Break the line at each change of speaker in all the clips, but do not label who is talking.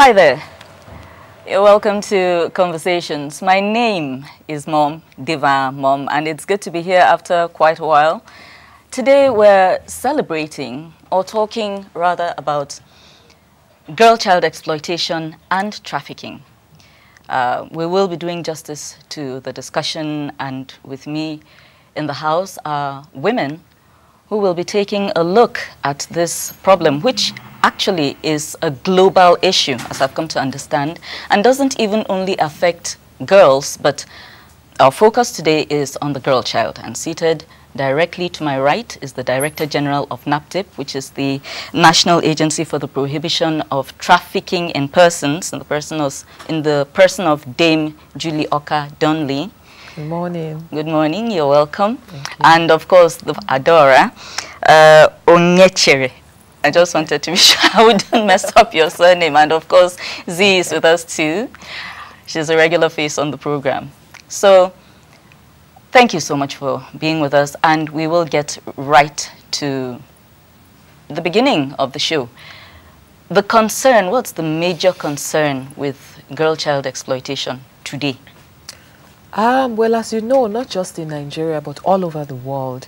Hi there. You're welcome to Conversations. My name is Mom, Diva Mom, and it's good to be here after quite a while. Today we're celebrating, or talking rather, about girl-child exploitation and trafficking. We will be doing justice to the discussion, and with me in the house are women who will be taking a look at this problem, which actually is a global issue, as I've come to understand, and doesn't even only affect girls, but our focus today is on the girl child. And seated directly to my right is the Director General of NAPTIP, which is the National Agency for the Prohibition of Trafficking in Persons, in the person of Dame Julie Oka Donley.
Good morning.
Good morning, you're welcome. And of course, the Adora Onyechere. I just wanted to be sure I wouldn't mess up your surname. And of course, Z is with us too. She's a regular face on the program. So thank you so much for being with us. And we will get right to the beginning of the show. The concern, what's the major concern with girl-child exploitation today?
Well, as you know, not just in Nigeria, but all over the world,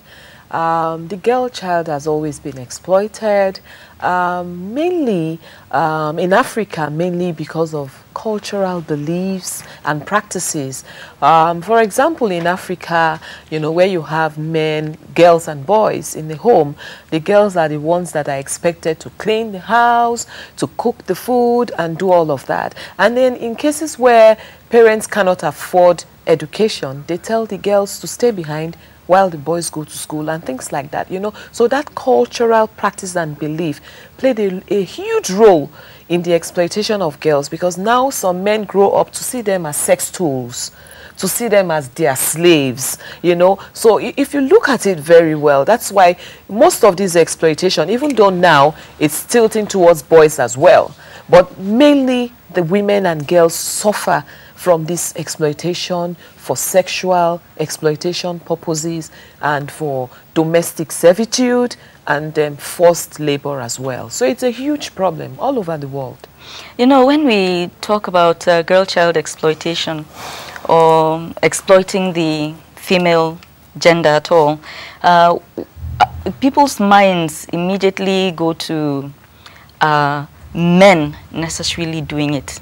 the girl child has always been exploited, mainly in Africa, mainly because of cultural beliefs and practices. For example, in Africa, you know, where you have men, girls and boys in the home, the girls are the ones that are expected to clean the house, to cook the food and do all of that. And then in cases where parents cannot afford education, they tell the girls to stay behind while the boys go to school and things like that, you know. So that cultural practice and belief played a huge role in the exploitation of girls, because now some men grow up to see them as sex tools, to see them as their slaves, you know. So if you look at it very well, that's why most of this exploitation, even though now it's tilting towards boys as well, but mainly the women and girls suffer from this exploitation for sexual exploitation purposes and for domestic servitude and forced labor as well. So it's a huge problem all over the world.
You know, when we talk about girl-child exploitation or exploiting the female gender at all, people's minds immediately go to men necessarily doing it.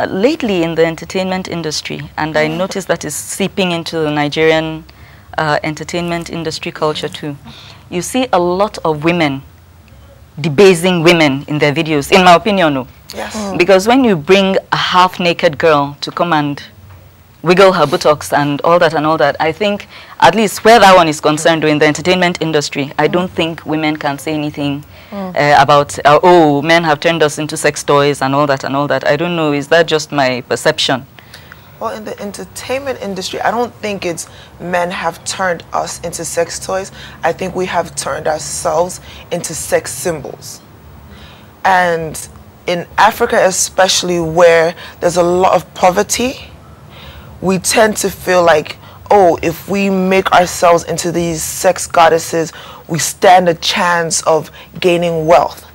Lately in the entertainment industry, and I noticed that is seeping into the Nigerian entertainment industry culture too, you see a lot of women debasing women in their videos, in my opinion. No.
Yes.
Because when you bring a half-naked girl to come and wiggle her buttocks and all that, I think, at least where that one is concerned, in the entertainment industry, I don't think women can say anything about, oh, men have turned us into sex toys and all that. I don't know, is that just my perception?
Well, in the entertainment industry, I don't think it's men have turned us into sex toys. I think we have turned ourselves into sex symbols. And in Africa especially, where there's a lot of poverty, we tend to feel like, oh, if we make ourselves into these sex goddesses, we stand a chance of gaining wealth,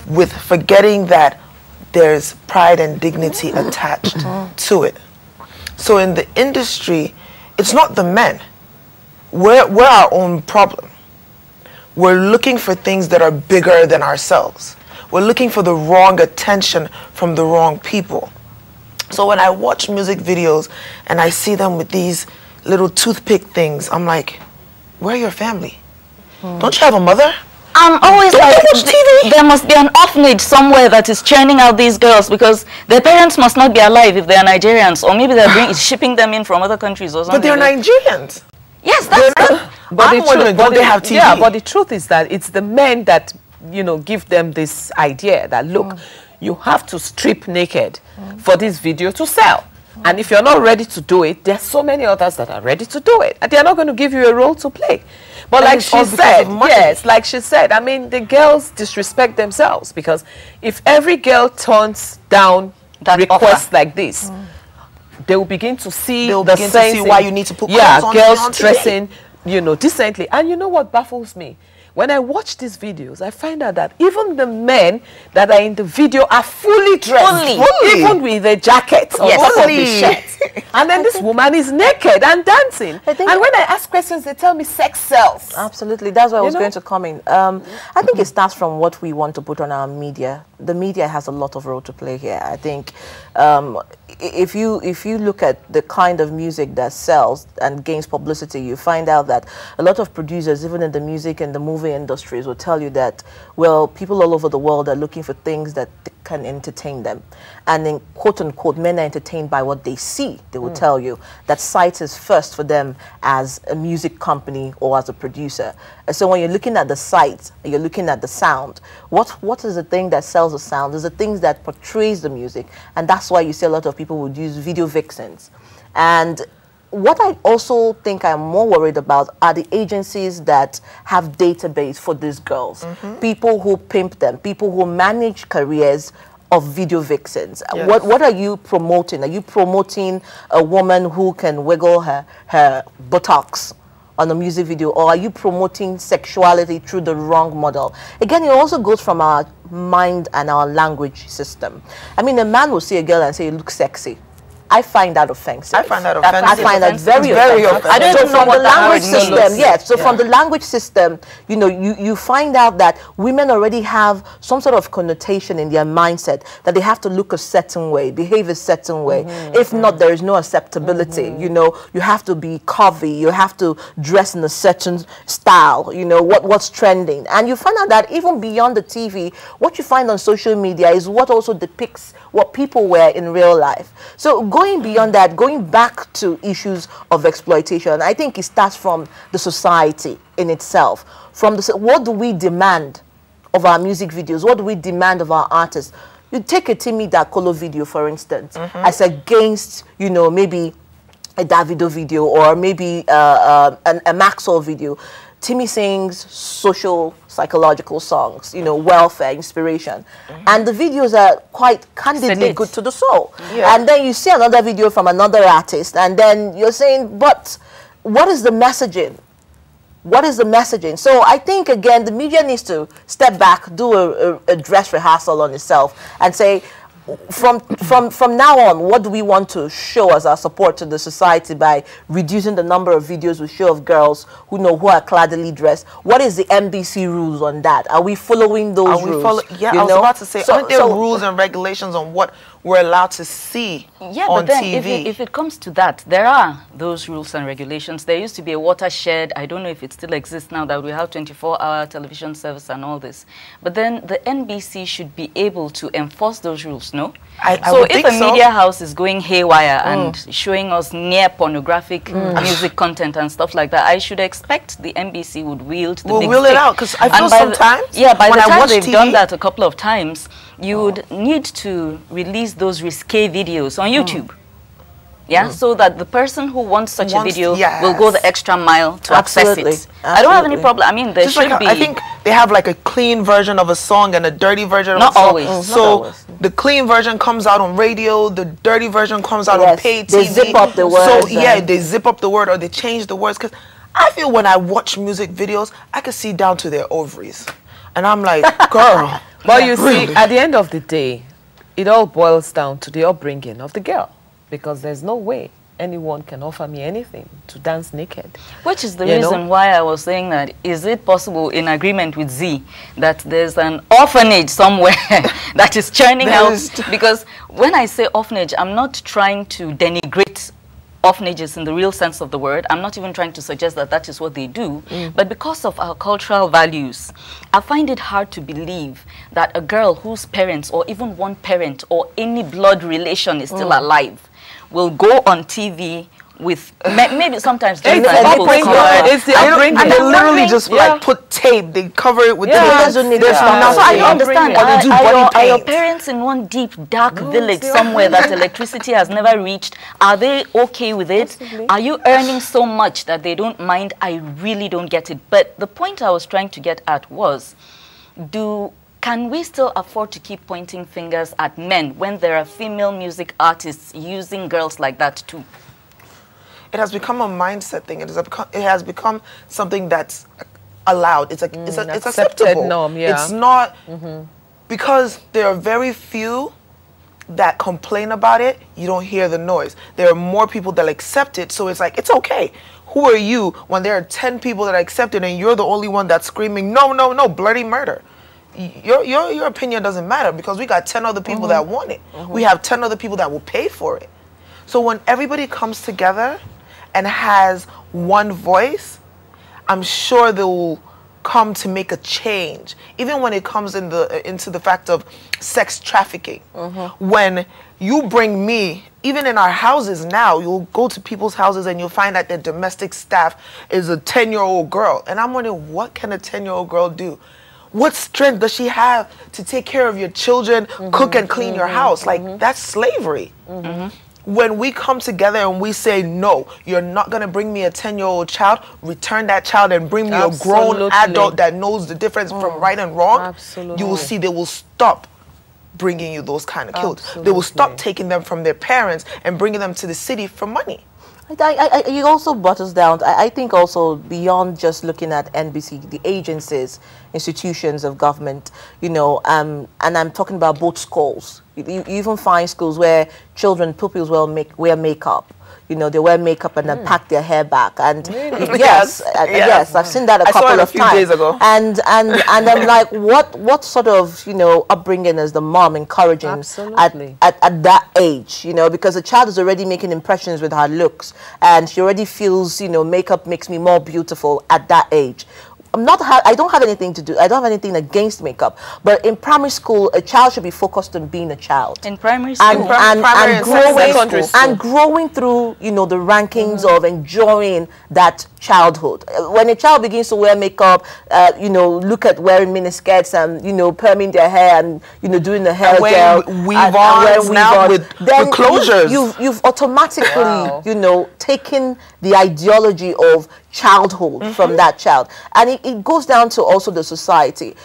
with forgetting that there's pride and dignity attached to it. So in the industry, it's not the men. We're our own problem. We're looking for things that are bigger than ourselves. We're looking for the wrong attention from the wrong people. So when I watch music videos and I see them with these little toothpick things, I'm like, where are your family? Don't you have a mother?
I'm always like,
watch TV?
There must be an orphanage somewhere that is churning out these girls, because their parents must not be alive if they are Nigerians, or maybe they're shipping them in from other countries or something.
But they're Nigerians.
Yes, that's good.
But the truth is that it's the men that, you know, give them this idea that, look, you have to strip naked for this video to sell. And if you're not ready to do it, there's so many others that are ready to do it. And they're not going to give you a role to play. But like she said, yes, like she said, I mean, the girls disrespect themselves, because if every girl turns down that request like this, they will begin to see
why you need to put
clothes on girls dressing, you know, decently. And you know what baffles me? when I watch these videos, I find out that even the men that are in the video are fully dressed, even with a jacket on top of the shirt. And then this woman is naked and dancing. And when I ask questions, they tell me sex sells.
Absolutely, that's where I was going to come in. I think it starts from what we want to put on our media. The media has a lot of role to play here. I think if you look at the kind of music that sells and gains publicity, you find out that a lot of producers, even in the music and the movie industries, will tell you that, well, people all over the world are looking for things that can entertain them. And then, quote unquote, men are entertained by what they see. They will tell you that sight is first for them as a music company or as a producer. And so when you're looking at the sight, you're looking at the sound, what is the thing that sells the sound? Is the things that portrays the music. And that's why you see a lot of people would use video vixens. And what I also think I'm more worried about are the agencies that have database for these girls. People who pimp them, people who manage careers of video vixens. Yes. What are you promoting? Are you promoting a woman who can wiggle her buttocks on a music video, or are you promoting sexuality through the wrong model? Again, it also goes from our mind and our language system. I mean, a man will see a girl and say, you look sexy. I find that offensive.
I find that offensive.
I find that very offensive.
I
don't know from the language system, So from the language system, you know, you find out that women already have some sort of connotation in their mindset that they have to look a certain way, behave a certain way. If not, there is no acceptability. You know, you have to be curvy, you have to dress in a certain style. You know what's trending, and you find out that even beyond the TV, what you find on social media is what also depicts what people wear in real life. So going beyond that, going back to issues of exploitation, I think it starts from the society in itself. From the, what do we demand of our music videos? What do we demand of our artists? You take a Timmy Dakolo video, for instance, as against, you know, maybe a Davido video or maybe a Maxwell video. Timmy sings social, psychological songs, you know, welfare, inspiration. And the videos are quite candidly good to the soul. And then you see another video from another artist, and then you're saying, but what is the messaging? What is the messaging? So I think, again, the media needs to step back, do a dress rehearsal on itself, and say, from now on, what do we want to show as our support to the society by reducing the number of videos we show of girls who are claddily dressed? What is the NBC rules on that? Are we following those rules?
I was about to say, aren't there rules and regulations on what we're allowed to see on
but then
TV?
If it comes to that, there are those rules and regulations. There used to be a watershed. I don't know if it still exists now that we have 24-hour television service and all this. But then the NBC should be able to enforce those rules, no? So if a media house is going haywire and showing us near pornographic music content and stuff like that, I should expect the NBC would wield the big stick.
Wheel it out, because I feel sometimes
by the time they've done that a couple of times, you would need to release those risque videos on YouTube. So that the person who wants such a video will go the extra mile to access it. I don't have any problem. I mean, there should be.
I think they have like a clean version of a song and a dirty version of a song.
Not always.
So the clean version comes out on radio, the dirty version comes out on paid TV.
They zip up the words.
So they zip up the word or they change the words. Because I feel when I watch music videos, I can see down to their ovaries. And I'm like, girl.
But you see, at the end of the day, it all boils down to the upbringing of the girl. Because there's no way anyone can offer me anything to dance naked. Which is the
reason why I was saying that, is it possible, in agreement with Z, that there's an orphanage somewhere that is churning out? Because when I say orphanage, I'm not trying to denigrate orphanages in the real sense of the word. I'm not even trying to suggest that that is what they do. But because of our cultural values, I find it hard to believe that a girl whose parents or even one parent or any blood relation is still alive will go on TV with maybe sometimes just
and they literally just like put tape. They cover it with tape.
So I understand. Are your parents in one deep dark village somewhere that electricity has never reached? Are they okay with it? Possibly. Are you earning so much that they don't mind? I really don't get it. But the point I was trying to get at was, can we still afford to keep pointing fingers at men when there are female music artists using girls like that too?
It has become a mindset thing. It has become something that's allowed. It's like it's acceptable.
Norm, yeah.
It's not because there are very few that complain about it. You don't hear the noise. There are more people that accept it, so it's like it's okay. Who are you when there are 10 people that accept it and you're the only one that's screaming no, no, no, bloody murder? Your opinion doesn't matter because we got 10 other people that want it. We have 10 other people that will pay for it. So when everybody comes together and has one voice, I'm sure they will come to make a change. Even when it comes into the fact of sex trafficking. When you bring me, even in our houses now, you'll go to people's houses and you'll find that their domestic staff is a 10-year-old girl. And I'm wondering, what can a 10-year-old girl do? What strength does she have to take care of your children, cook and clean your house? Like, that's slavery. When we come together and we say, no, you're not going to bring me a 10-year-old child, return that child and bring me a grown adult that knows the difference from right and wrong, you will see they will stop bringing you those kind of kids. They will stop taking them from their parents and bringing them to the city for money.
You also brought us down. I think also beyond just looking at NBC, the agencies, institutions of government, you know, and I'm talking about both schools. You even find schools where pupils wear makeup. You know, they wear makeup and then pack their hair back. And yes, I've seen that a couple of times.
Days ago.
And I'm like, what sort of, you know, upbringing is the mom encouraging at that age? You know, because the child is already making impressions with her looks, and she already feels, you know, makeup makes me more beautiful at that age. I don't have anything to do. I don't have anything against makeup, but in primary school, a child should be focused on being a child.
In primary school,
and growing through, you know, the rankings of enjoying that childhood. When a child begins to wear makeup, you know, look at wearing miniskirts and, you know, perming their hair and, you know, doing the hair gel,
weave-ons now with closures.
You've automatically, you know, taken the ideology of childhood from that child, and it goes down to also the society.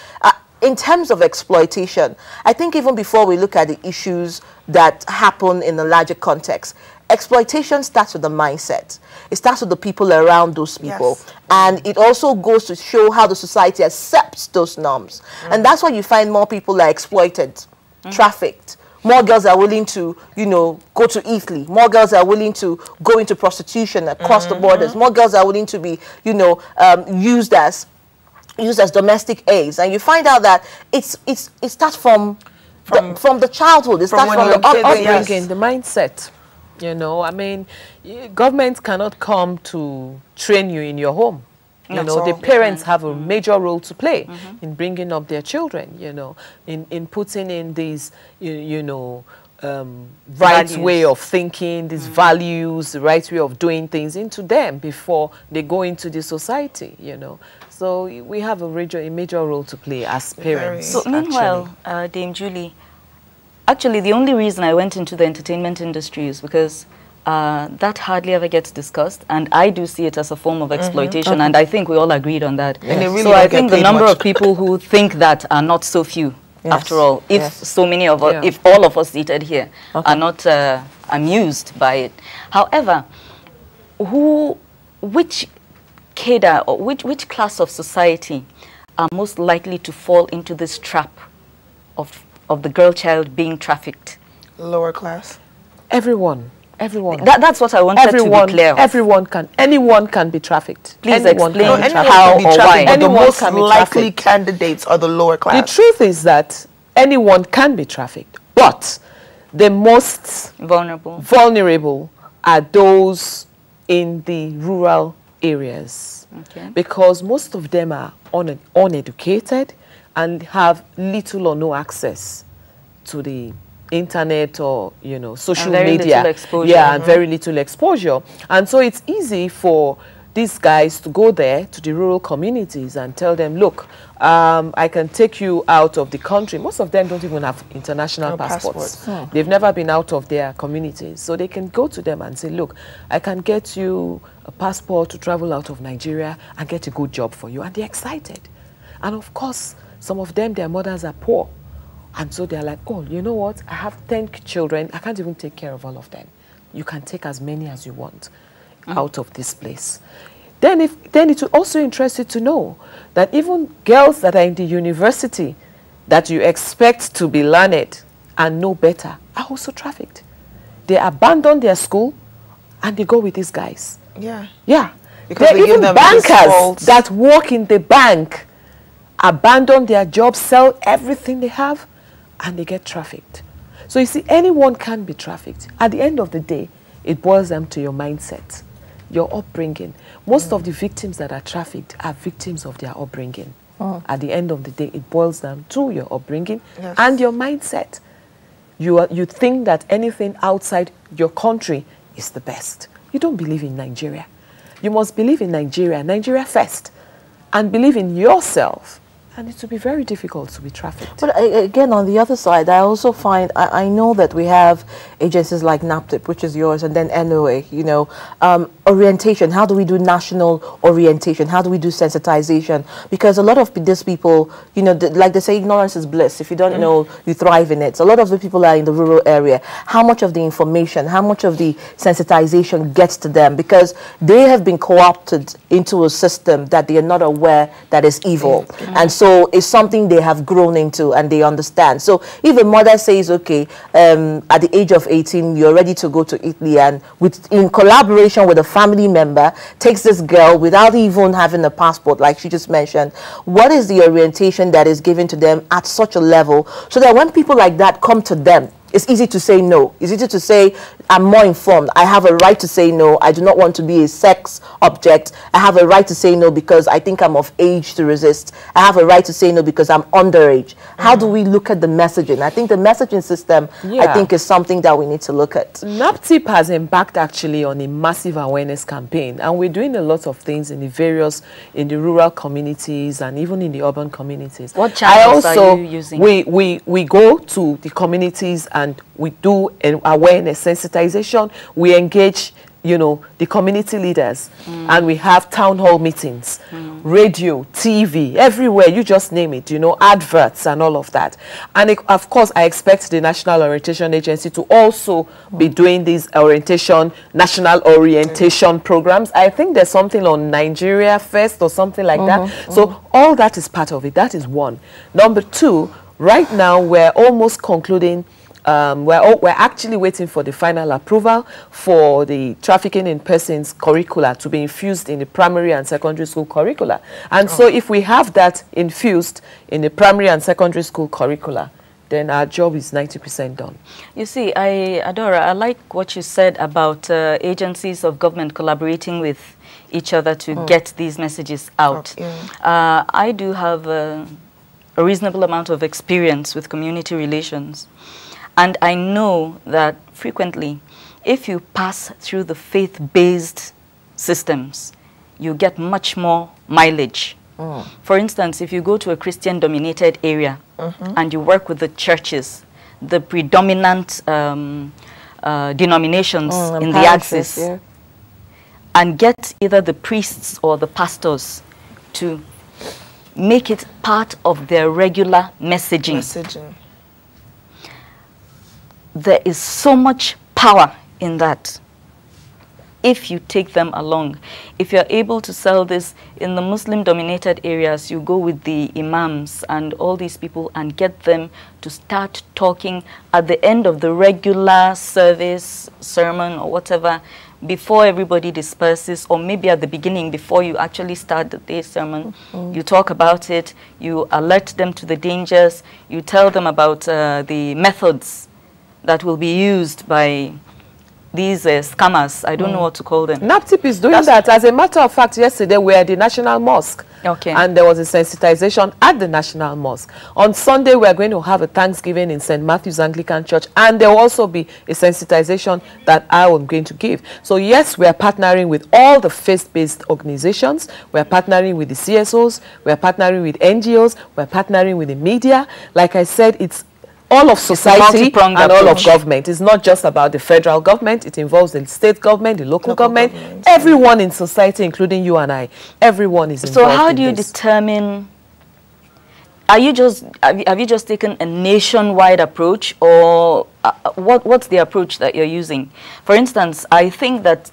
In terms of exploitation, I think even before we look at the issues that happen in a larger context, exploitation starts with the mindset. It starts with the people around those people. And it also goes to show how the society accepts those norms. And that's why you find more people are exploited, trafficked. More girls are willing to, you know, go to Italy. More girls are willing to go into prostitution across the borders. More girls are willing to be, you know, used as domestic aids. And you find out that it starts from the childhood. It starts from the upbringing,
the mindset. You know, I mean, government cannot come to train you in your home. You know, the parents have a major role to play in bringing up their children, you know, in putting in these, you know, right way of thinking, these values, the right way of doing things into them before they go into the society, you know. So we have a major role to play as parents.
So meanwhile, Dame Julie, actually the only reason I went into the entertainment industry is because that hardly ever gets discussed, and I do see it as a form of exploitation, and I think we all agreed on that.
And really
so I think the number of people who think that are not so few, after all, if so many of us, if all of us seated here are not amused by it. However, which cadre or which class of society are most likely to fall into this trap of the girl child being trafficked?
Lower class.
Everyone.
That's what I wanted to be clear of.
Anyone can be trafficked.
Please
anyone
explain how or why.
But the most likely candidates are the lower class.
The truth is that anyone can be trafficked, but the most vulnerable are those in the rural areas, because most of them are uneducated and have little or no access to the internet or, you know, social media. And very little exposure. And so it's easy for these guys to go there to the rural communities and tell them, look, I can take you out of the country. Most of them don't even have international passports. They've never been out of their communities. So they can go to them and say, look, I can get you a passport to travel out of Nigeria and get a good job for you. And they're excited. And of course, some of them, their mothers are poor. And so they're like, oh, you know what? I have 10 children. I can't even take care of all of them. You can take as many as you want out of this place. then it will also interest you to know that even girls that are in the university that you expect to be learned and know better are also trafficked. They abandon their school and they go with these guys.
Yeah.
Yeah.
Because
there are even bankers that work in the bank, abandon their jobs, sell everything they have, and they get trafficked. So you see, anyone can be trafficked. At the end of the day, it boils down to your mindset, your upbringing. Most of the victims that are trafficked are victims of their upbringing. At the end of the day, it boils down to your upbringing and your mindset. You think that anything outside your country is the best. You don't believe in Nigeria. You must believe in Nigeria first, and believe in yourself. And it will be very difficult to be trafficked.
But again, on the other side, I also find, I know that we have agencies like NAPTIP, which is yours, and then NOA, you know, orientation. How do we do national orientation? How do we do sensitization? Because a lot of these people, you know, like they say, ignorance is bliss. If you don't know, you thrive in it. So a lot of the people are in the rural area. How much of the information, how much of the sensitization gets to them? Because they have been co-opted into a system that they are not aware that is evil. And so it's something they have grown into and they understand. So if a mother says, okay, at the age of 18, you're ready to go to Italy, and in collaboration with a family member, takes this girl without even having a passport, like she just mentioned, what is the orientation that is given to them at such a level so that when people like that come to them, it's easy to say no. It's easy to say, I'm more informed. I have a right to say no. I do not want to be a sex object. I have a right to say no because I think I'm of age to resist. I have a right to say no because I'm underage. How do we look at the messaging? I think the messaging system, I think, is something that we need to look at.
NAPTIP has embarked actually on a massive awareness campaign, and we're doing a lot of things in the rural communities and even in the urban communities.
What channels are you using?
We go to the communities and we do an awareness sensitization. We engage, you know, the community leaders, and we have town hall meetings, radio, TV, everywhere, you just name it, you know, adverts and all of that. And of course, I expect the National Orientation Agency to also be doing these national orientation programs. I think there's something on Nigeria First or something like that. So all that is part of it. That is one. Number two, right now we're almost concluding. We're actually waiting for the final approval for the trafficking in persons curricula to be infused in the primary and secondary school curricula. And so if we have that infused in the primary and secondary school curricula, then our job is 90% done. You see,
Adora, I like what you said about agencies of government collaborating with each other to get these messages out. I do have a reasonable amount of experience with community relations. And I know that frequently, if you pass through the faith-based systems, you get much more mileage. For instance, if you go to a Christian-dominated area and you work with the churches, the predominant denominations in the axis, and get either the priests or the pastors to make it part of their regular messaging. There is so much power in that if you take them along. If you're able to sell this in the Muslim-dominated areas, you go with the imams and all these people and get them to start talking at the end of the regular service, sermon or whatever, before everybody disperses, or maybe at the beginning before you actually start the day's sermon. You talk about it, you alert them to the dangers, you tell them about the methods that will be used by these scammers. I don't know what to call them.
NAPTIP is doing that. As a matter of fact, yesterday we were at the National Mosque. And there was a sensitization at the National Mosque. On Sunday, we are going to have a Thanksgiving in St. Matthew's Anglican Church, and there will also be a sensitization that I am going to give. So yes, we are partnering with all the faith-based organizations. We are partnering with the CSOs. We are partnering with NGOs. We are partnering with the media. Like I said, it's all of society and all of government. It's not just about the federal government. It involves the state government, the local government, everyone in society, including you and I. Everyone is involved.
So how do you determine, have you just taken a nationwide approach, or what's the approach that you're using? For instance, I think that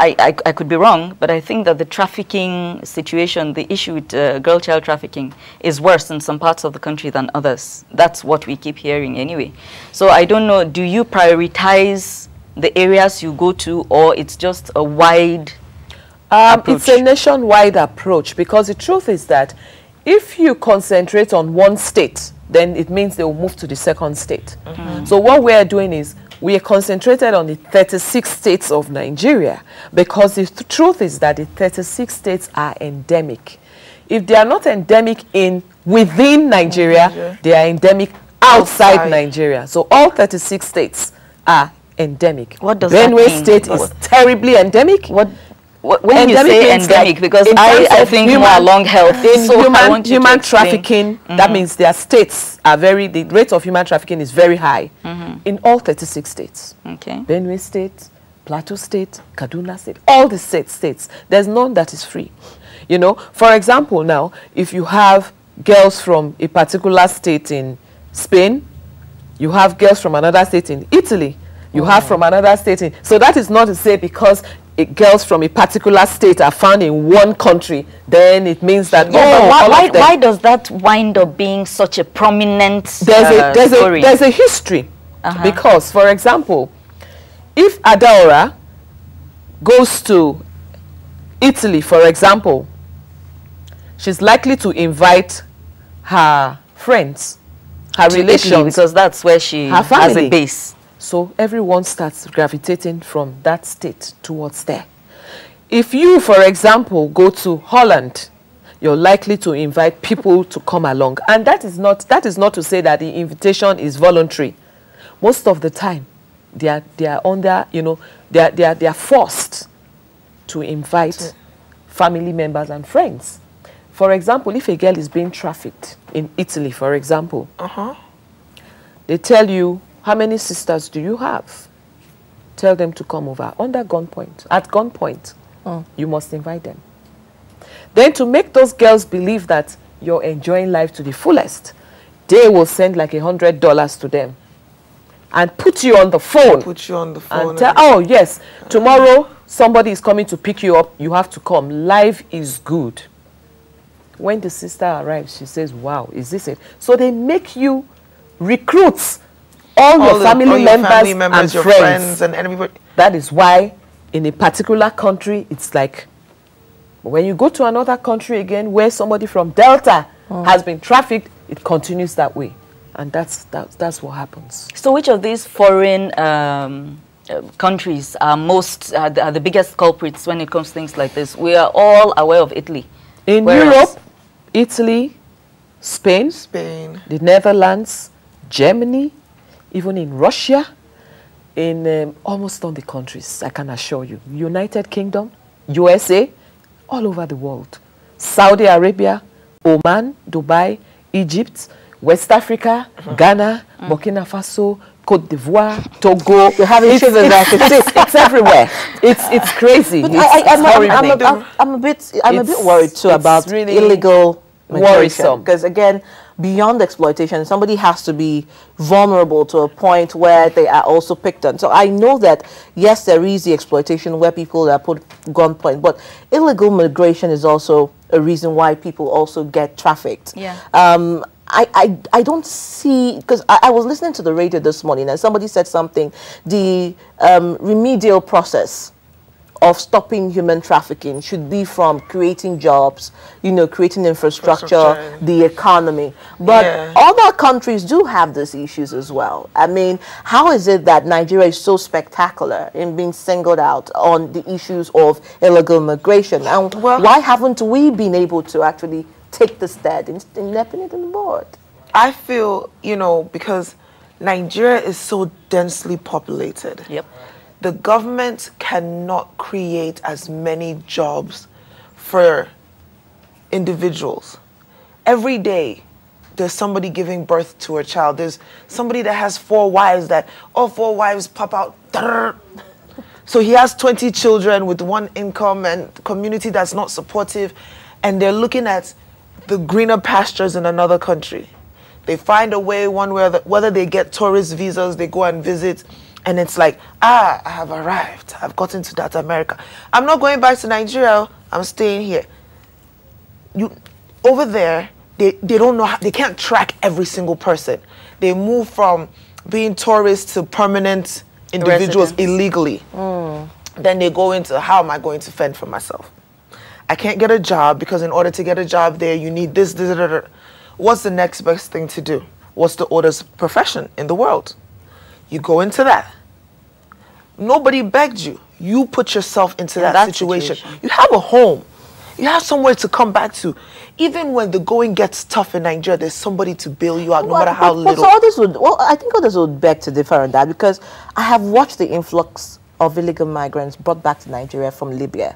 I could be wrong, but I think that the trafficking situation, the issue with girl child trafficking is worse in some parts of the country than others. That's what we keep hearing anyway. So I don't know, do you prioritize the areas you go to, or it's just a wide approach?
It's a nationwide approach, because the truth is that if you concentrate on one state, then it means they will move to the second state. So what we are doing is we are concentrated on the 36 states of Nigeria, because the truth is that the 36 states are endemic. If they are not endemic within Nigeria, they are endemic outside Nigeria. So all 36 states are endemic.
What does that mean?
Benue State is terribly endemic.
When you say endemic, like, because I think more along health.
In human trafficking, that means their states are the rate of human trafficking is very high in all 36 states.
Okay.
Benue State, Plateau State, Kaduna State, all the states. There's none that is free. You know, for example, now, if you have girls from a particular state in Spain, you have girls from another state in Italy, you have from another state in... So that is not to say because girls from a particular state are found in one country, then it means that
why does that wind up being such a prominent story?
There's a history, because, for example, if Adaora goes to Italy, for example, she's likely to invite her friends, her relations,
Italy, because that's where she has a base.
So everyone starts gravitating from that state towards there. If you, for example, go to Holland, you're likely to invite people to come along. And that is not to say that the invitation is voluntary. Most of the time, they are under, you know, they are forced to invite family members and friends. For example, if a girl is being trafficked in Italy, for example, they tell you, how many sisters do you have? Tell them to come over under gunpoint. At gunpoint, you must invite them. Then to make those girls believe that you're enjoying life to the fullest, they will send like $100 to them and put you on the phone.
Put you on the phone.
And tell, oh yes, tomorrow somebody is coming to pick you up. You have to come. Life is good. When the sister arrives, she says, wow, is this it? So they make you recruits all your family members and
your
friends
and everybody.
That is why in a particular country, it's like when you go to another country again where somebody from Delta has been trafficked, it continues that way. And that's what happens.
So which of these foreign countries are are the biggest culprits when it comes to things like this? We are all aware of Italy.
In Europe, Italy, Spain, the Netherlands, Germany, even in Russia, in almost all the countries, I can assure you. United Kingdom, USA, all over the world. Saudi Arabia, Oman, Dubai, Egypt, West Africa, Ghana, Burkina Faso, Cote d'Ivoire, Togo.
You have
it's everywhere. It's crazy.
I'm a bit worried too about really illegal migration, because again, beyond exploitation, somebody has to be vulnerable to a point where they are also picked on. So I know that, yes, there is the exploitation where people are put gunpoint, but illegal migration is also a reason why people also get trafficked.
Yeah.
I don't see, because I was listening to the radio this morning and somebody said something, the remedial process of stopping human trafficking should be from creating jobs, you know, creating infrastructure, the economy. But other countries do have these issues as well. I mean, how is it that Nigeria is so spectacular in being singled out on the issues of illegal migration? And why haven't we been able to actually take the stand in nipping it in the bud?
I feel, you know, because Nigeria is so densely populated.
Yep.
The government cannot create as many jobs for individuals. Every day, there's somebody giving birth to a child. There's somebody that has 4 wives that all 4 wives pop out. So he has 20 children with 1 income and community that's not supportive. And they're looking at the greener pastures in another country. They find a way one way or the, whether they get tourist visas, they go and visit, and it's like, I have arrived. I've gotten to that America. I'm not going back to Nigeria. I'm staying here. Over there, they don't know how, they can't track every single person. They move from being tourists to permanent individuals illegally. Then they go into, how am I going to fend for myself? I can't get a job because in order to get a job there, you need this. What's the next best thing to do? What's the oldest profession in the world? You go into that. Nobody begged you. You put yourself into that situation. You have a home. You have somewhere to come back to. Even when the going gets tough in Nigeria, there's somebody to bail you out, no matter how little.
So others would, I think others would beg to differ on that, because I have watched the influx of illegal migrants brought back to Nigeria from Libya.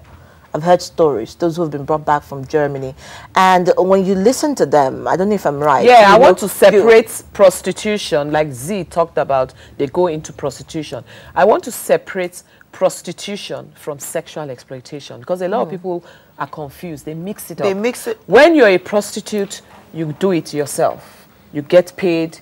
I've heard stories, those who have been brought back from Germany. And when you listen to them, I don't know if I'm right.
Yeah, I want to separate prostitution, like Z talked about, they go into prostitution. I want to separate prostitution from sexual exploitation, because a lot of people are confused. They mix it up.
They mix it.
When you're a prostitute, you do it yourself. You get paid,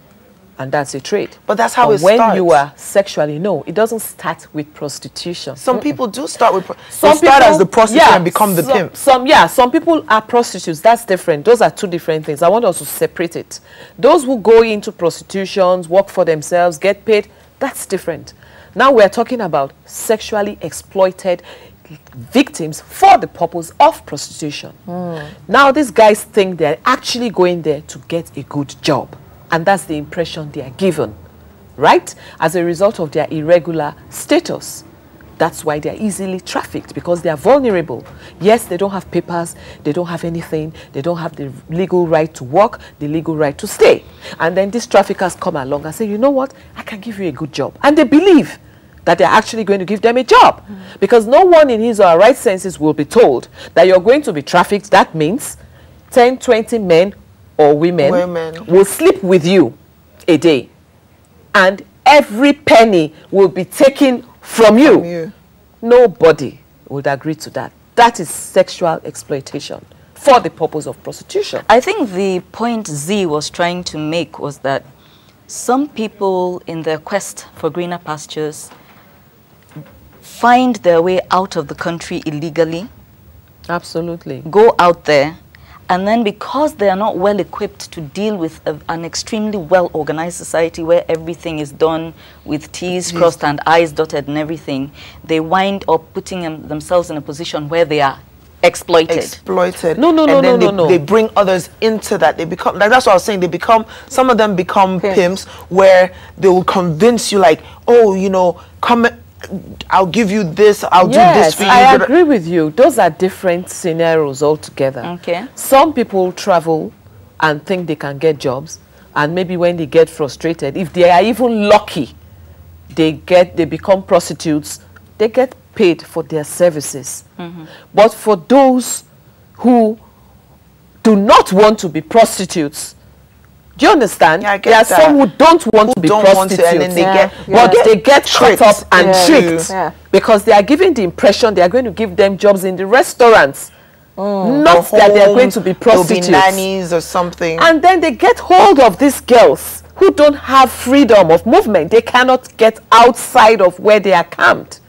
and that's a trade.
But that's how it
when
starts.
you are sexually, no, it doesn't start with prostitution.
Some people do start with,
some
start
people,
as the prostitute and become the pimp.
Some people are prostitutes. That's different. Those are two different things. I want us to separate it. Those who go into prostitutions, work for themselves, get paid, that's different. Now we're talking about sexually exploited victims for the purpose of prostitution. Now these guys think they're actually going there to get a good job. And that's the impression they are given, right? As a result of their irregular status. That's why they're easily trafficked, because they are vulnerable. Yes, they don't have papers, they don't have anything, they don't have the legal right to work, the legal right to stay. And then these traffickers come along and say, you know what, I can give you a good job. And they believe that they're actually going to give them a job. Because no one in his or her right senses will be told that you're going to be trafficked. That means 10, 20 men or women will sleep with you a day, and every penny will be taken from you. Nobody would agree to that. That is sexual exploitation for the purpose of prostitution.
I think the point Z was trying to make was that some people in their quest for greener pastures find their way out of the country illegally.
Absolutely.
Go out there. And then because they are not well equipped to deal with an extremely well-organized society where everything is done with T's crossed and I's dotted and everything, they wind up putting themselves in a position where they are exploited.
No.
They bring others into that. They become, like, that's what I was saying, they become, some of them become pimps where they will convince you, like, oh, you know, come, I'll give you this, I'll do this for you.
I agree with you. Those are different scenarios altogether.
Okay.
Some people travel and think they can get jobs, and maybe when they get frustrated, if they are even lucky, they become prostitutes, they get paid for their services. But for those who do not want to be prostitutes, do you understand?
Yeah,
there are some who don't want to be prostitutes,
and then
they get caught up and tricked
because
they are given the impression they are going to give them jobs in the restaurants. Not that they are going to be prostitutes.
They'll be nannies or something.
And then they get hold of these girls who don't have freedom of movement. They cannot get outside of where they are camped.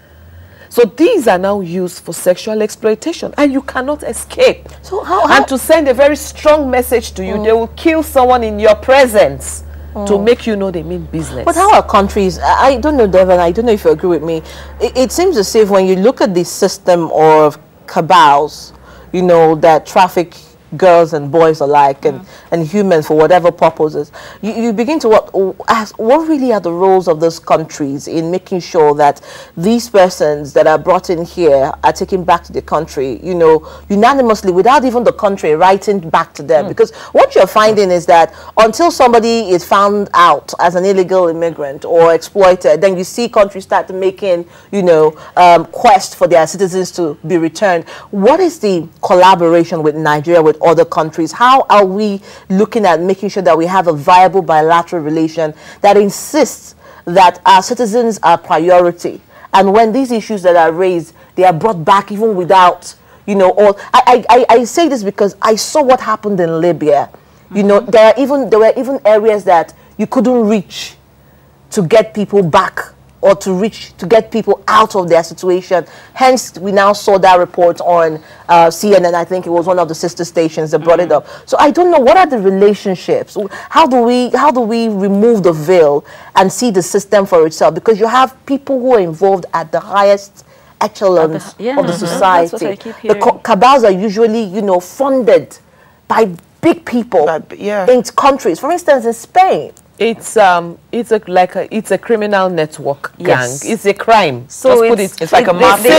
So these are now used for sexual exploitation, and you cannot escape.
So how
and to send a very strong message to you, they will kill someone in your presence to make you know they mean business.
But how are countries, I don't know, Devon, I don't know if you agree with me, it seems as if when you look at the system of cabals, you know, that traffic girls and boys alike and humans for whatever purposes, you begin to ask what really are the roles of those countries in making sure that these persons that are brought in here are taken back to the country, you know, unanimously without even the country writing back to them. Because what you're finding is that until somebody is found out as an illegal immigrant or exploited, then you see countries start making, you know, quest for their citizens to be returned. What is the collaboration with Nigeria, with other countries? How are we looking at making sure that we have a viable bilateral relation that insists that our citizens are priority, and when these issues that are raised, they are brought back even without, you know, all I say this because I saw what happened in Libya. You know, there were even areas that you couldn't reach to get people back or to get people out of their situation. Hence, we now saw that report on CNN. I think it was one of the sister stations that brought it up. So I don't know, what are the relationships? How do we remove the veil and see the system for itself? Because you have people who are involved at the highest echelons of the society. That's what I keep hearing. The cabals are usually, you know, funded by big people in countries. For instance, in Spain,
it's a criminal network gang. It's a crime.
So it's like a mafia.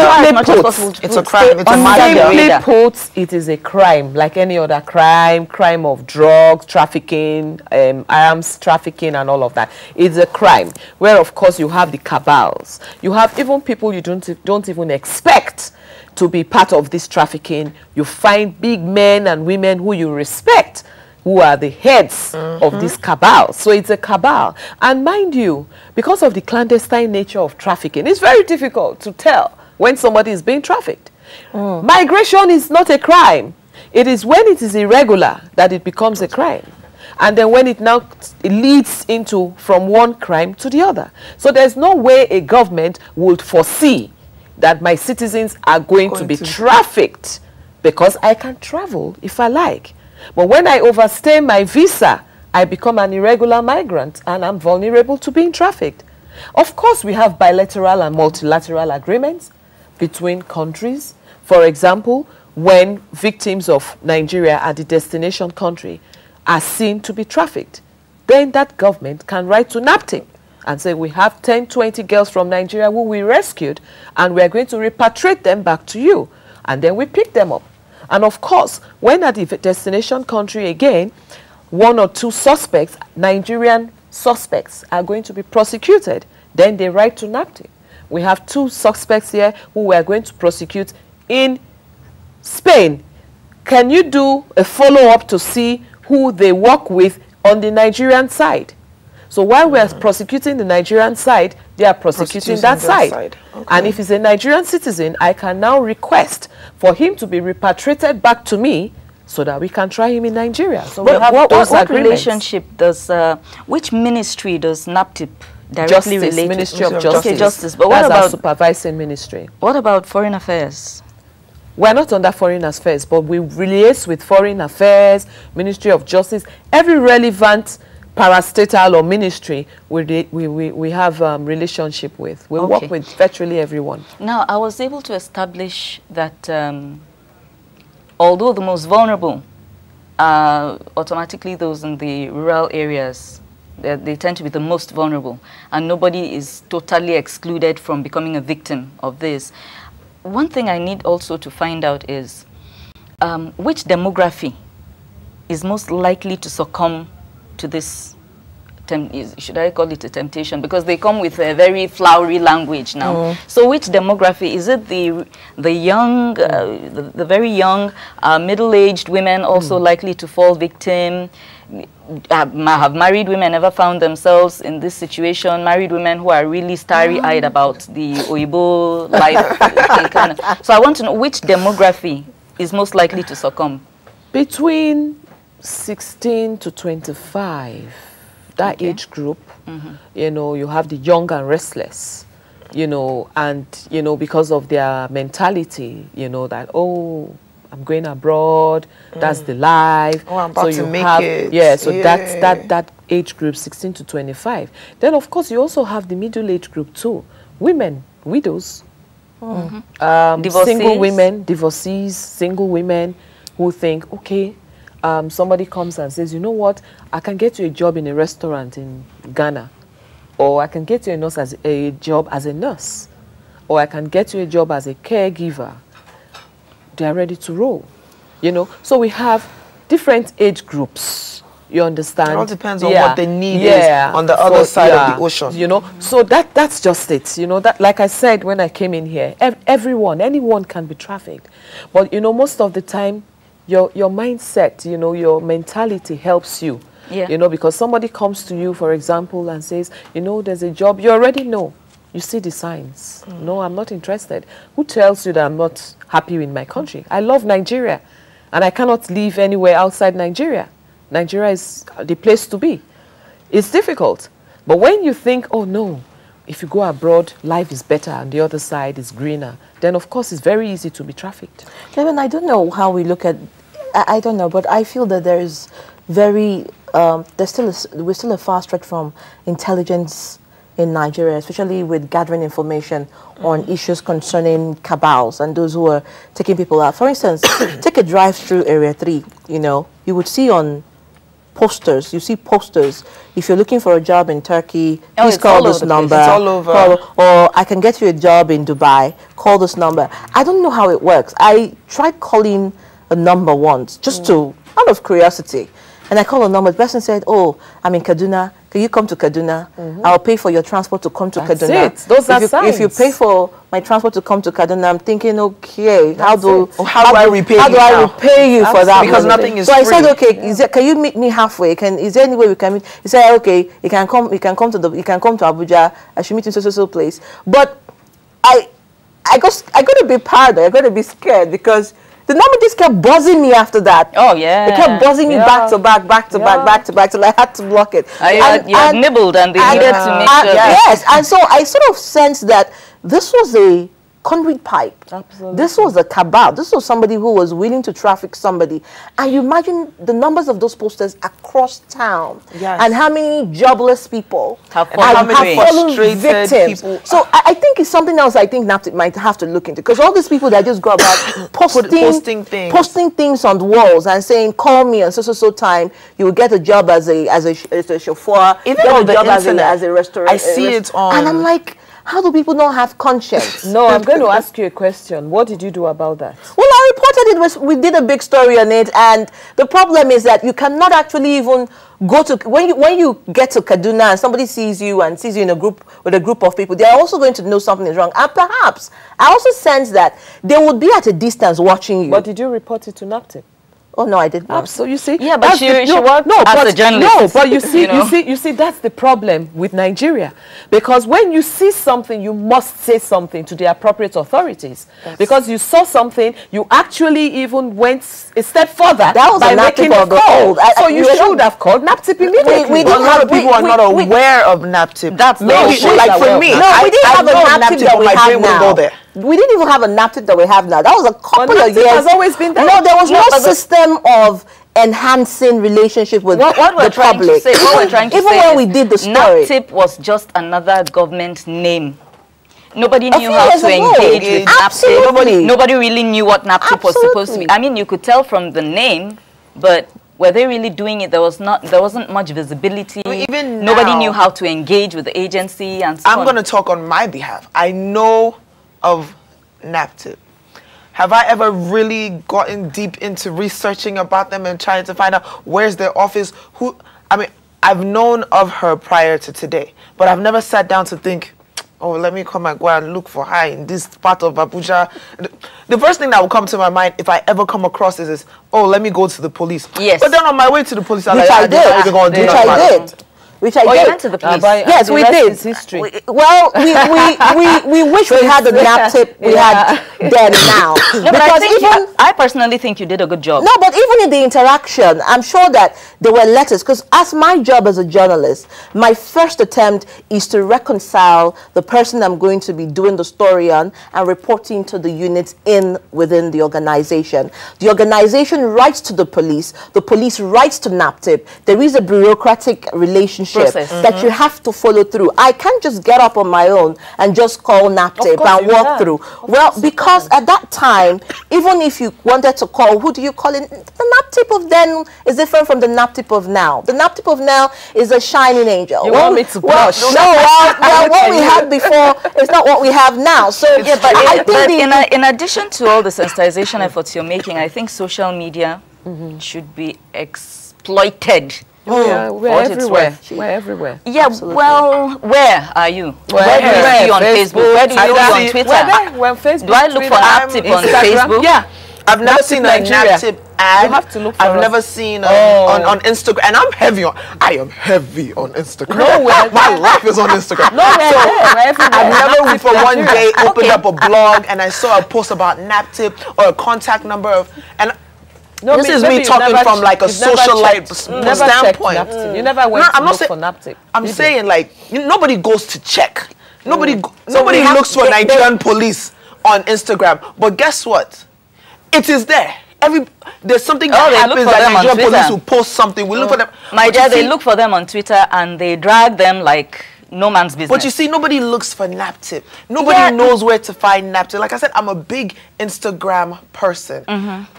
It's a crime. It's a mafia.
Simply put, it is a crime, like any other crime. Crime of drugs trafficking, arms trafficking, and all of that. It's a crime. Where of course you have the cabals. You have even people you don't even expect to be part of this trafficking. You find big men and women who you respect, who are the heads of this cabal. So it's a cabal. And mind you, because of the clandestine nature of trafficking, it's very difficult to tell when somebody is being trafficked. Migration is not a crime. It is when it is irregular that it becomes a crime. And then when it leads into from one crime to the other. So there's no way a government would foresee that my citizens are going to be trafficked, because I can travel if I like. But when I overstay my visa, I become an irregular migrant and I'm vulnerable to being trafficked. Of course, we have bilateral and multilateral agreements between countries. For example, when victims of Nigeria at the destination country are seen to be trafficked, then that government can write to NAPTIP and say, we have 10, 20 girls from Nigeria who we rescued and we are going to repatriate them back to you. And then we pick them up. And of course, when at the destination country again, one or two suspects, Nigerian suspects, are going to be prosecuted, then they write to NAPTIP. We have 2 suspects here who we are going to prosecute in Spain. Can you do a follow-up to see who they work with on the Nigerian side? So while we are prosecuting the Nigerian side, they are prosecuting that side. Okay. And if he's a Nigerian citizen, I can now request for him to be repatriated back to me so that we can try him in Nigeria. So
what relationship does, which ministry does NAPTIP directly relate to?
Ministry of Justice.
Okay, Justice. But what
That's
about
our supervising ministry?
What about Foreign Affairs?
We're not under Foreign Affairs, but we liaise with Foreign Affairs, Ministry of Justice, every relevant parastatal or ministry we have relationship with. We work with virtually everyone.
Now, I was able to establish that although the most vulnerable are automatically those in the rural areas, they tend to be the most vulnerable, and nobody is totally excluded from becoming a victim of this. One thing I need also to find out is which demography is most likely to succumb to this, should I call it a temptation? Because they come with a very flowery language now. So which demography? Is it the young, the very young, middle-aged women also likely to fall victim? Have married women ever found themselves in this situation? Married women who are really starry-eyed about the Oyibo life. So I want to know which demography is most likely to succumb.
Between 16 to 25, that age group, you know, you have the young and restless, you know, and, you know, because of their mentality, you know, that, oh, I'm going abroad, that's the life.
Oh, I'm about to make it.
Yeah, so that age group, 16 to 25. Then, of course, you also have the middle age group too. Women, widows, single women, divorcees, single women who think, okay, somebody comes and says, you know what, I can get you a job in a restaurant in Ghana, or I can get you a job as a nurse, or I can get you a job as a caregiver. They are ready to roll, you know. So we have different age groups, you understand?
It all depends on what the need is on the other side of the ocean.
You know, so that's just it. You know, that, like I said when I came in here, anyone can be trafficked. But, you know, most of the time, your mindset, you know, your mentality helps you. You know, because somebody comes to you, for example, and says, you know, there's a job, you already know. You see the signs. No, I'm not interested. Who tells you that I'm not happy in my country? I love Nigeria, and I cannot live anywhere outside Nigeria. Nigeria is the place to be. It's difficult. But when you think, oh no, if you go abroad, life is better and the other side is greener, then of course it's very easy to be trafficked.
Kevin, I don't know how we look at, I don't know, but I feel that there is very, we're still a far stretch from intelligence in Nigeria, especially with gathering information on issues concerning cabals and those who are taking people out. For instance, take a drive through Area 3, you know, you would see on posters, you see posters, if you're looking for a job in Turkey, please call this number.
It's all over.
Or I can get you a job in Dubai, call this number. I don't know how it works. I tried calling a number once, just to, out of curiosity. And I called a number. The person said, oh, I'm in Kaduna. Can you come to Kaduna? I'll pay for your transport to come to Kaduna.
It. Those are
if you pay for my transport to come to Kaduna, I'm thinking, okay, how do
I repay you?
How do I repay you for that?
Because nothing is
free. So I said, okay, can you meet me halfway? Is there any way we can meet? He said, okay, you can come to Abuja. I should meet in so place. But I got to be paranoid. I got to be scared because the number just kept buzzing me after that.
Oh, yeah.
It kept buzzing me back to back, till I had to block it.
You had nibbled and they needed to make sure.
Yes, and so I sort of sensed that this was a conduit pipe.
Absolutely.
This was a cabal. This was somebody who was willing to traffic somebody. And you imagine the numbers of those posters across town.
Yes.
And how many jobless people
have
fallen victims.
People.
So I think it's something else I think NAPTIP might have to look into. Because all these people that just go about posting things on the walls and saying, call me on so time, you will get a job as a chauffeur,
even on the internet,
as a restaurant.
I see it on.
And I'm like, how do people not have conscience?
No, I'm going to ask you a question. What did you do about that?
Well, I reported it. We did a big story on it, and the problem is that you cannot actually even go to when you get to Kaduna and somebody sees you in a group with a group of people. They are also going to know something is wrong, and perhaps I also sense that they would be at a distance watching you.
But did you report it to NAPTIP?
Oh no, I did not.
So you see,
yeah, but she worked as a journalist.
No, but you see, that's the problem with Nigeria, because when you see something, you must say something to the appropriate authorities. Because you saw something, you actually even went a step further by making a call. So you should have called NAPTIP immediately.
A lot of people are not aware of NAPTIP.
That's
maybe like for me.
No, we didn't have a NAPTIP that we have now. We didn't even have a NAPTIP that we have now. That was a couple of years.
Has always been there.
No, there was no system of enhancing relationship with the public.
What we're trying to say
even when we did the story,
NAPTIP was just another government name. Nobody knew how to engage with NAPTIP. Nobody really knew what NAPTIP was supposed to be. I mean, you could tell from the name, but were they really doing it? There wasn't much visibility.
Even
nobody
now,
knew how to engage with the agency and so on.
I'm going to talk on my behalf. I know of NAPTIP. Have I ever really gotten deep into researching about them and trying to find out where's their office? I mean, I've known of her prior to today, but I've never sat down to think, oh, let me come and go and look for her in this part of Abuja. The first thing that will come to my mind if I ever come across this, oh, let me go to the police.
Yes.
But then on my way to the police,
which I did. Which I did.
You went to the police.
Yes, we did.
History.
Well, we wish we had the NAPTIP we had then now.
No, because I personally think you did a good job.
No, but even in the interaction, I'm sure that there were letters, because as my job as a journalist, my first attempt is to reconcile the person I'm going to be doing the story on and reporting to the units within the organization. The organization writes to the police writes to NAPTIP. There is a bureaucratic relationship that you have to follow through. I can't just get up on my own and just call NAPTIP and walk through. Well, because at that time, even if you wanted to call, who do you call it? The NAPTIP of then is different from the NAPTIP of now. The NAPTIP of now is a shining angel.
You want me to blush?
No, what we had before is not what we have now. So
yeah, but I think in addition to all the sensitization efforts you're making, I think social media should be exploited.
Yeah, we're everywhere. We're everywhere.
Yeah, absolutely. Well, where are you?
Where
do you see you on Facebook? Where do you see you on Twitter?
We're Facebook,
do I look for NAPTIP on Facebook?
Yeah.
I've never seen a NAPTIP ad.
You have to look for
I've never seen on Instagram, and I am heavy on Instagram.
Nowhere.
My life is on Instagram. I've never for one day opened up a blog and I saw a post about NAPTIP or a contact number of, and
No,
this is me talking from like a socialite standpoint.
You never went to look for naptip.
I'm saying like nobody goes to check. Nobody looks for Nigerian police on Instagram. But guess what? It is there. There's something that happens that Nigerian police will post something. We look for them.
My dear, they look for them on Twitter and they drag them like no man's business.
But you see, nobody looks for naptip. Nobody knows where to find naptip. Like I said, I'm a big Instagram person.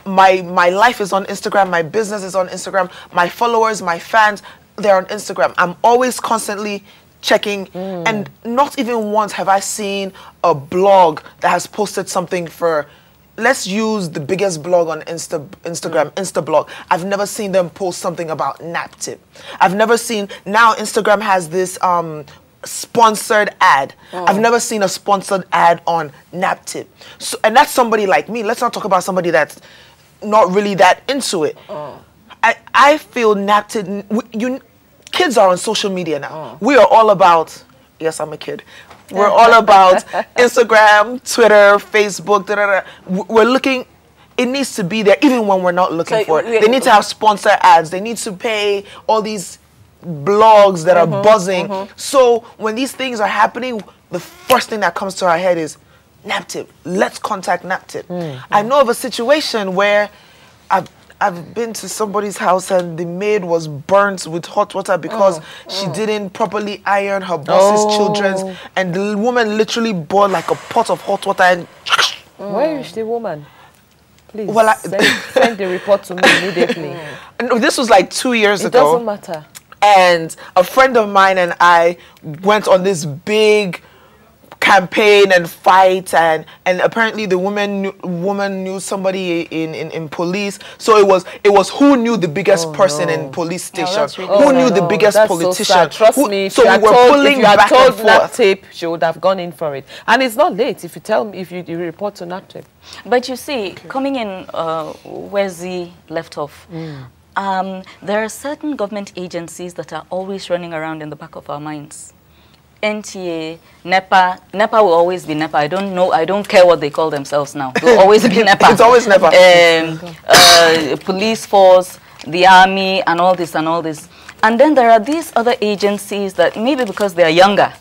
My life is on Instagram. My business is on Instagram. My followers, my fans, they're on Instagram. I'm always constantly checking, and not even once have I seen a blog that has posted something for, let's use the biggest blog on Instagram, Instablog. I've never seen them post something about naptip. I've never seen, now Instagram has this sponsored ad. I've never seen a sponsored ad on naptip. So, and that's somebody like me. Let's not talk about somebody that's not really that into it. I feel naptip, kids are on social media now. We are all about, yes, I'm a kid. We're all about Instagram, Twitter, Facebook, We're looking, it needs to be there even when we're not looking for it. They need to have sponsor ads. They need to pay all these blogs that are buzzing. So when these things are happening, the first thing that comes to our head is naptip. Let's contact naptip. I know of a situation where I've been to somebody's house and the maid was burnt with hot water because she didn't properly iron her boss's children's, and the woman literally boiled like a pot of hot water and...
Where is the woman? Please, send the report to me immediately.
No, this was like 2 years ago.
It doesn't matter.
And a friend of mine and I went on this big campaign and fight, and apparently the woman knew somebody in police. So it was who knew the biggest person in police station, who knew the biggest politician.
So trust me,
so we were pulling back and forth.
naptip, she would have gone in for it. And it's not late if you tell me, if you report to naptip.
But you see, coming in where Z left off, there are certain government agencies that are always running around in the back of our minds. NTA, NEPA. NEPA will always be NEPA. I don't care what they call themselves now. It will always be NEPA.
It's always NEPA.
Police force, the army, and all this and all this. And then there are these other agencies that maybe because they are younger,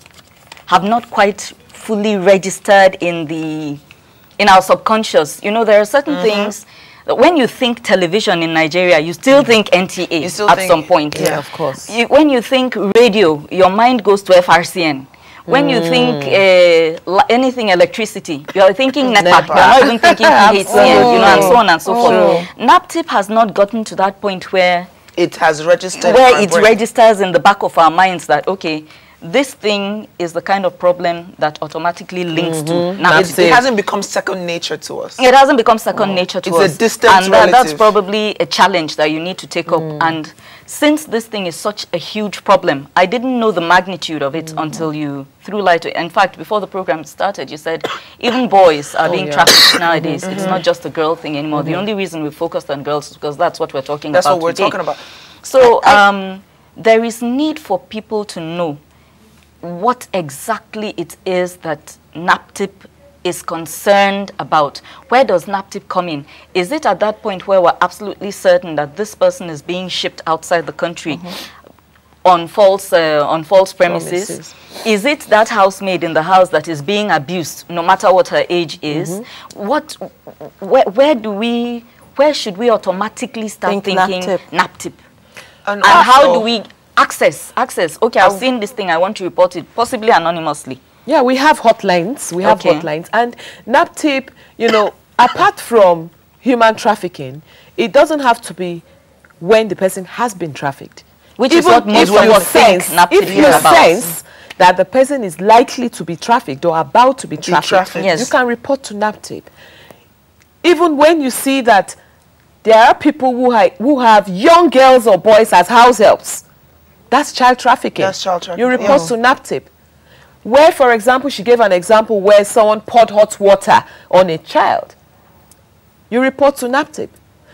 have not quite fully registered in our subconscious. You know, there are certain things. When you think television in Nigeria, you still think NTA at some point.
Yeah, of course.
When you think radio, your mind goes to FRCN. When you think anything electricity, you're thinking NEPA. You're not even thinking PHCN, you know, and so on and so forth. naptip has not gotten to that point where
it has registered.
Where it registers in the back of our minds that, okay, this thing is the kind of problem that automatically links to naptip.
It hasn't become second nature to us.
It hasn't become second nature to us.
It's a distant relative.
That's probably a challenge that you need to take up. And since this thing is such a huge problem, I didn't know the magnitude of it until you threw light to it. In fact, before the program started, you said even boys are being trafficked nowadays. It's not just a girl thing anymore. The only reason we focused on girls is because that's what we're talking about.
That's what we're talking about.
So there is need for people to know what exactly it is that naptip is concerned about. Where does naptip come in? Is it at that point where we're absolutely certain that this person is being shipped outside the country on false premises? Is it that housemaid in the house that is being abused no matter what her age is? Where should we automatically start thinking naptip? And how do we access? Okay, I've seen this thing, I want to report it, possibly anonymously.
Yeah, we have hotlines. We have hotlines. And naptip, you know, apart from human trafficking, it doesn't have to be when the person has been trafficked.
Which is what most people think naptip
is about. If you sense that the person is likely to be trafficked or about to be trafficked, you can report to naptip. Even when you see that there are people who have young girls or boys as house helps, that's child trafficking.
That's child trafficking.
You report to naptip. Where, for example, she gave an example where someone poured hot water on a child. You report to naptip.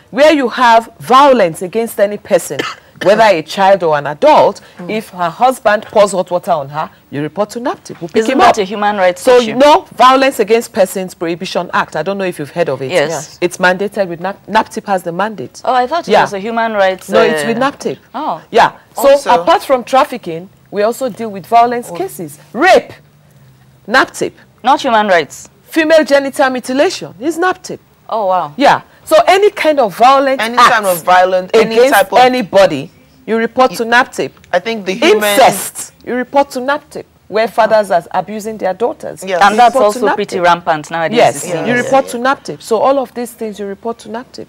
Where you have violence against any person, whether a child or an adult, if her husband pours hot water on her, you report to NAPTIP. We'll pick
Isn't
him
that
up.
a human rights
So,
issue?
no, Violence Against Persons Prohibition Act. I don't know if you've heard of it.
Yes.
It's mandated with NAPTIP has the mandate.
Oh, I thought it was a human rights...
No, it's with NAPTIP.
Oh.
Yeah. So,
Also,
apart from trafficking, we also deal with violence cases. Rape, NAPTIP.
Not human rights.
Female genital mutilation is NAPTIP.
Oh, wow.
Yeah. So any kind of violent
any
act
time of violence, any
against
type of
anybody, you report to NAPTIP.
I think the human
Incest, you report to NAPTIP, where fathers are abusing their daughters.
Yes.
And that's
report to
also pretty
NAPTIP.
rampant nowadays.
Yes,
it seems.
you report to NAPTIP. So all of these things you report to NAPTIP.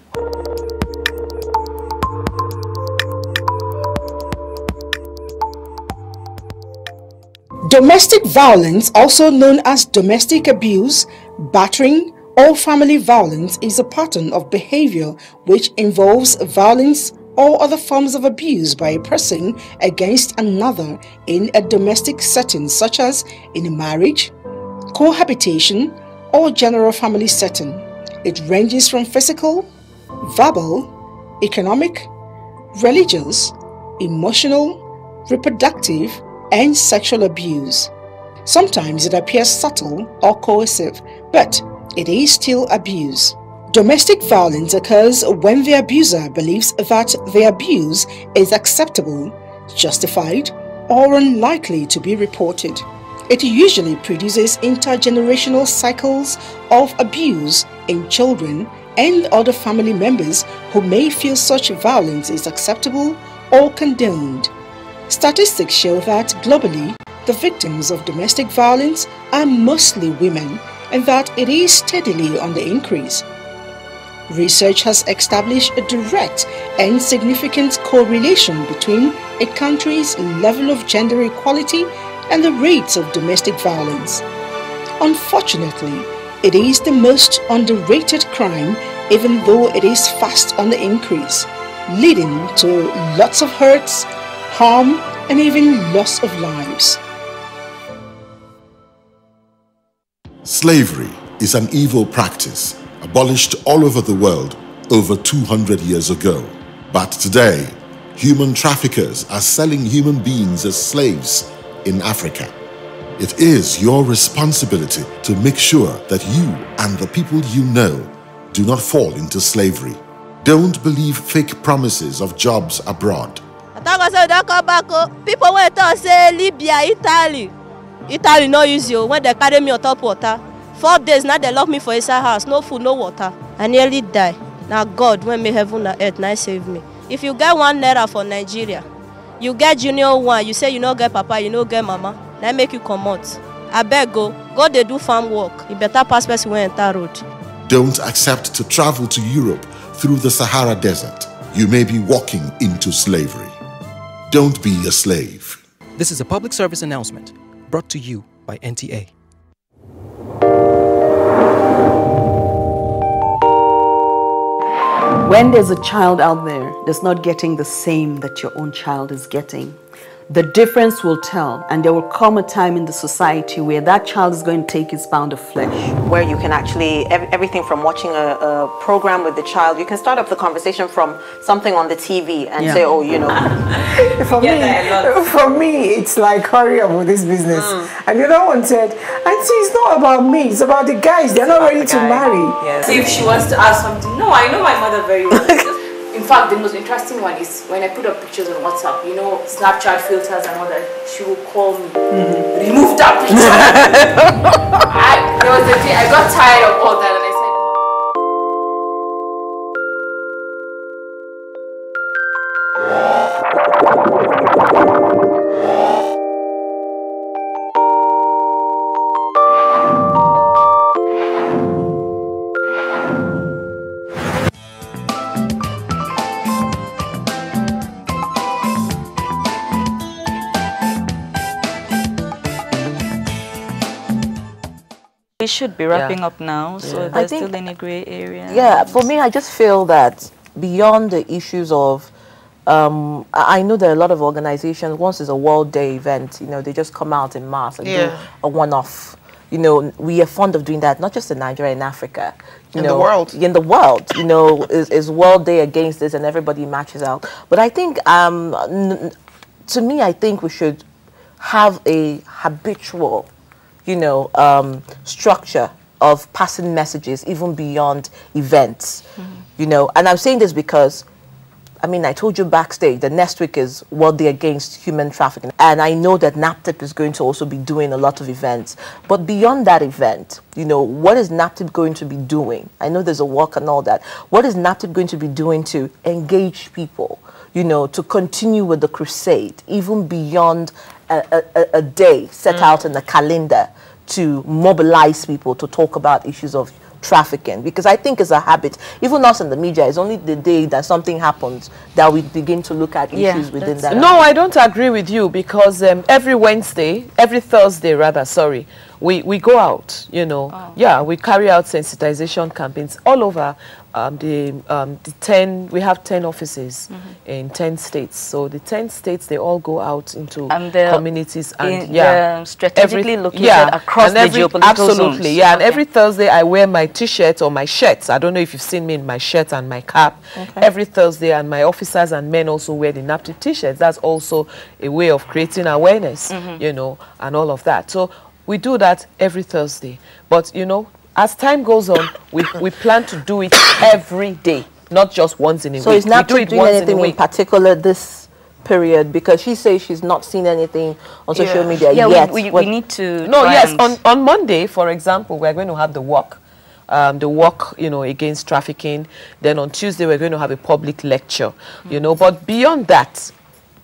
Domestic violence, also known as domestic abuse, battering, or family violence, is a pattern of behavior which involves violence or other forms of abuse by a person against another in a domestic setting, such as in a marriage, cohabitation, or general family setting. It ranges from physical, verbal, economic, religious, emotional, reproductive, and sexual abuse. Sometimes it appears subtle or coercive, but it is still abuse. Domestic violence occurs when the abuser believes that the abuse is acceptable, justified, or unlikely to be reported. It usually produces intergenerational cycles of abuse in children and other family members who may feel such violence is acceptable or condoned. Statistics show that globally, the victims of domestic violence are mostly women and that it is steadily on the increase. Research has established a direct and significant correlation between a country's level of gender equality and the rates of domestic violence. Unfortunately, it is the most underrated crime, even though it is fast on the increase, leading to lots of hurts, harm, and even loss of lives.
Slavery is an evil practice abolished all over the world over 200 years ago. But today, human traffickers are selling human beings as slaves in Africa. It is your responsibility to make sure that you and the people you know do not fall into slavery. Don't believe fake promises of jobs abroad.
People went to say Libya, Italy no use you when they carry me on top water. 4 days now they lock me for inside house, no food, no water. I nearly die. Now God, when me heaven and earth, now save me. If you get 1 naira for Nigeria, you get junior one, you say you no get papa, you no get mama, now make you come out. I beg go they do farm work. You better pass person when enter road.
Don't accept to travel to Europe through the Sahara Desert. You may be walking into slavery. Don't be a slave.
This is a public service announcement brought to you by NTA.
When there's a child out there that's not getting the same that your own child is getting, the difference will tell, and there will come a time in the society where that child is going to take his pound of flesh.
Where you can actually, everything from watching a program with the child, you can start up the conversation from something on the TV and say, oh, you know.
For me, it's like, hurry up with this business. And the other one said, Auntie, it's not about me, it's about the guys, they're not ready to marry.
Yes. If she wants to ask something, no, I know my mother very well. In fact, the most interesting one is when I put up pictures on WhatsApp, you know, Snapchat filters and all that, she will call me, remove that picture. There was a day I got tired of all that and I said,
We should be wrapping up now, so there's still any gray area.
Yeah, for me, I just feel that beyond the issues of, I know there are a lot of organizations, once it's a World Day event, you know, they just come out in mass and do a one-off, You know, we are fond of doing that, not just in Nigeria, in Africa.
In the world.
In the world, you know, is World Day against this and everybody matches out. But I think, to me, I think we should have a habitual, you know, structure of passing messages even beyond events, you know. And I'm saying this because, I mean, I told you backstage that next week is World Day Against Human Trafficking. And I know that NAPTIP is going to also be doing a lot of events. But beyond that event, you know, what is NAPTIP going to be doing? I know there's a walk and all that. What is NAPTIP going to be doing to engage people, you know, to continue with the crusade, even beyond a day set out in the calendar to mobilize people to talk about issues of trafficking? Because I think it's a habit. Even us in the media, it's only the day that something happens that we begin to look at issues within that.
No, I don't agree with you, because every Thursday rather, sorry, we go out, you know. Oh. Yeah, we carry out sensitization campaigns all over we have 10 offices in 10 states. So the 10 states, they all go out into communities and
strategically located across the geopolitical zones.
Yeah, and every Thursday I wear my t-shirt or my shirts. I don't know if you've seen me in my shirt and my cap. Every Thursday, and my officers and men also wear the NAPTIP t-shirts. That's also a way of creating awareness, you know, and all of that. So we do that every Thursday. But, you know, as time goes on, we plan to do it every day, not just once in a week.
So is NAPTIP doing anything in particular this period? Because she says she's not seen anything on social media yet.
We need to.
No, yes. On Monday, for example, we're going to have the walk. You know, against trafficking. Then on Tuesday, we're going to have a public lecture, you know. But beyond that,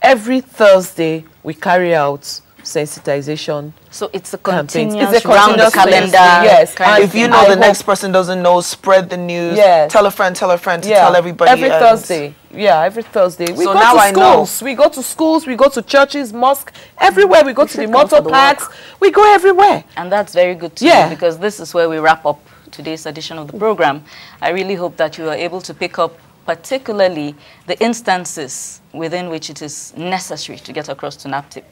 every Thursday, we carry out sensitization.
So it's a continuous calendar.
Yes.
And if you know the next person doesn't know, spread the news. Yes. Tell a friend to tell everybody.
Every Thursday. Yeah, every Thursday. We go to schools. We go to schools. We go to churches, mosques, everywhere. We go to the motor parks. We go everywhere.
And that's very good to know, because this is where we wrap up today's edition of the program. I really hope that you are able to pick up particularly the instances within which it is necessary to get across to NAPTIP.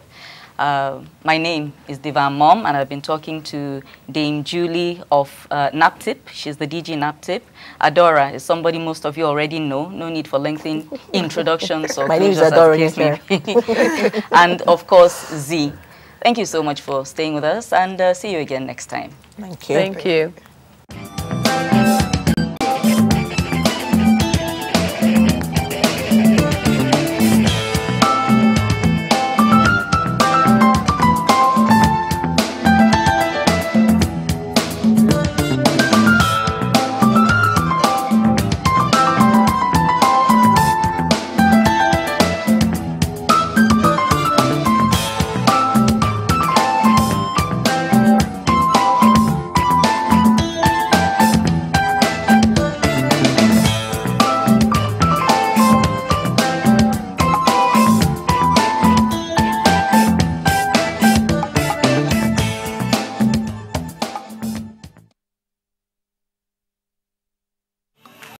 My name is Diva Mom, and I've been talking to Dame Julie of NAPTIP. She's the DG NAPTIP. Adora is somebody most of you already know. No need for lengthy introductions. Or
my name is Adora.
And of course, Z. Thank you so much for staying with us, and see you again next time.
Thank you.
Thank you.